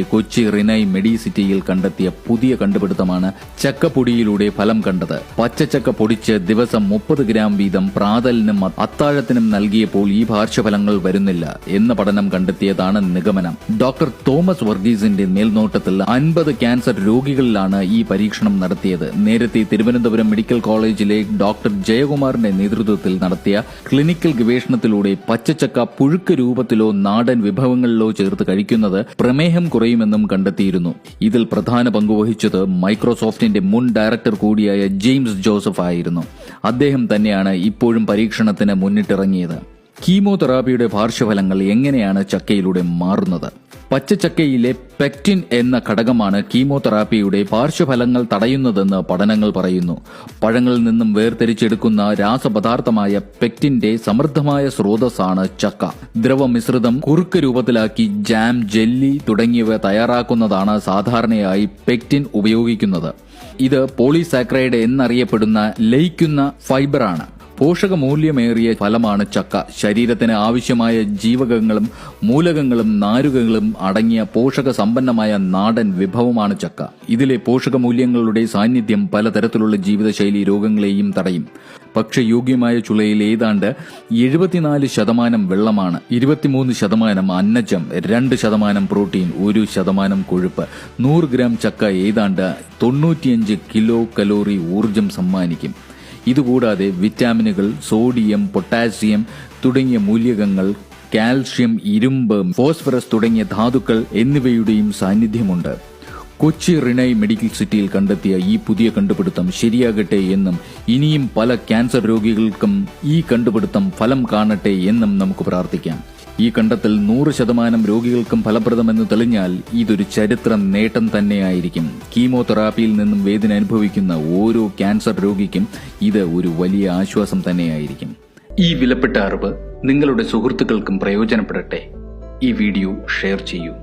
കൊച്ചി റിനൈ മെഡിസിറ്റിയിൽ കണ്ടെത്തിയ പുതിയ കണ്ടുപിടുത്തമാണ് ചക്കപ്പൊടിയിലൂടെ ഫലം കണ്ടത്. പച്ചച്ചക്ക പൊടിച്ച് ദിവസം 30 ഗ്രാം വീതം പ്രാതലിനും അത്താഴത്തിനും നൽകിയപ്പോൾ ഈ പാർശ്വഫലങ്ങൾ വരുന്നില്ല എന്ന പഠനം കണ്ടെത്തിയതാണ് നിഗമനം. ഡോക്ടർ തോമസ് വർഗീസിന്റെ മേൽനോട്ടത്തിൽ 50 ക്യാൻസർ രോഗികളിലാണ് ഈ പരീക്ഷണം നടത്തിയത്. നേരത്തെ തിരുവനന്തപുരം മെഡിക്കൽ കോളേജിലെ ഡോക്ടർ ജയകുമാറിന്റെ നേതൃത്വത്തിൽ നടത്തിയ ക്ലിനിക്കൽ ഗവേഷണത്തിലൂടെ പച്ചച്ചക്ക പുഴുക്ക് രൂപത്തിലോ നാടൻ വിഭവങ്ങളിലോ ചേർത്ത് കഴിക്കുന്നത് പ്രമേഹം കുറയുമെന്നും കണ്ടെത്തിയിരുന്നു. ഇതിൽ പ്രധാന പങ്കുവഹിച്ചത് മൈക്രോസോഫ്റ്റിന്റെ മുൻ ഡയറക്ടർ കൂടിയായ ജെയിംസ് ജോസഫ് ആയിരുന്നു. അദ്ദേഹം തന്നെയാണ് ഇപ്പോഴും പരീക്ഷണത്തിന് മുന്നിട്ടിറങ്ങിയത്. കീമോതെറാപ്പിയുടെ പാർശ്വഫലങ്ങൾ എങ്ങനെയാണ് ചക്കയിലൂടെ മാറുന്നത്? പച്ചച്ചക്കയിലെ പെക്റ്റിൻ എന്ന ഘടകമാണ് കീമോതെറാപ്പിയുടെ പാർശ്വഫലങ്ങൾ തടയുന്നതെന്ന് പഠനങ്ങൾ പറയുന്നു. പഴങ്ങളിൽ നിന്നും വേർതിരിച്ചെടുക്കുന്ന രാസപദാർത്ഥമായ പെക്റ്റിന്റെ സമൃദ്ധമായ സ്രോതസ്സാണ് ചക്ക. ദ്രവമിശ്രിതം കുറുക്ക് രൂപത്തിലാക്കി ജാം, ജെല്ലി തുടങ്ങിയവ തയ്യാറാക്കുന്നതാണ് സാധാരണയായി പെക്റ്റിൻ ഉപയോഗിക്കുന്നത്. ഇത് പോളിസാക്കറൈഡ് എന്നറിയപ്പെടുന്ന ലയിക്കുന്ന ഫൈബറാണ്. പോഷകമൂല്യമേറിയ ഫലമാണ് ചക്ക. ശരീരത്തിന് ആവശ്യമായ ജീവകങ്ങളും മൂലകങ്ങളും നാരുകളും അടങ്ങിയ പോഷക സമ്പന്നമായ നാടൻ വിഭവമാണ് ചക്ക. ഇതിലെ പോഷകമൂല്യങ്ങളുടെ സാന്നിധ്യം പലതരത്തിലുള്ള ജീവിതശൈലി രോഗങ്ങളെയും തടയും. ഭക്ഷ്യയോഗ്യമായ ചുളയിൽ ഏതാണ്ട് 74% വെള്ളമാണ്, 23% അന്നജം, 2% പ്രോട്ടീൻ, 1% കൊഴുപ്പ്. 100 ഗ്രാം ചക്ക ഏതാണ്ട് 95 കിലോ കലോറി ഊർജം സമ്മാനിക്കും. ഇതുകൂടാതെ വിറ്റാമിനുകൾ, സോഡിയം, പൊട്ടാസ്യം തുടങ്ങിയ മൂലകങ്ങൾ, കാൽഷ്യം, ഇരുമ്പ്, ഫോസ്ഫറസ് തുടങ്ങിയ ധാതുക്കൾ എന്നിവയുടെയും സാന്നിധ്യമുണ്ട്. കൊച്ചി റിനൈ മെഡിക്കൽ സിറ്റിയിൽ കണ്ടെത്തിയ ഈ പുതിയ കണ്ടുപിടുത്തം ശരിയാകട്ടെ എന്നും ഇനിയും പല ക്യാൻസർ രോഗികൾക്കും ഈ കണ്ടുപിടുത്തം ഫലം കാണട്ടെ എന്നും നമുക്ക് പ്രാർത്ഥിക്കാം. ഈ കണ്ടെത്തൽ 100% രോഗികൾക്കും ഫലപ്രദമെന്ന് തെളിഞ്ഞാൽ ഇതൊരു ചരിത്ര നേട്ടം തന്നെയായിരിക്കും. കീമോതെറാപ്പിയിൽ നിന്നും വേദന അനുഭവിക്കുന്ന ഓരോ ക്യാൻസർ രോഗിക്കും ഇത് ഒരു വലിയ ആശ്വാസം തന്നെയായിരിക്കും. ഈ വിലപ്പെട്ട അറിവ് നിങ്ങളുടെ സുഹൃത്തുക്കൾക്കും പ്രയോജനപ്പെടട്ടെ. ഈ വീഡിയോ ഷെയർ ചെയ്യൂ.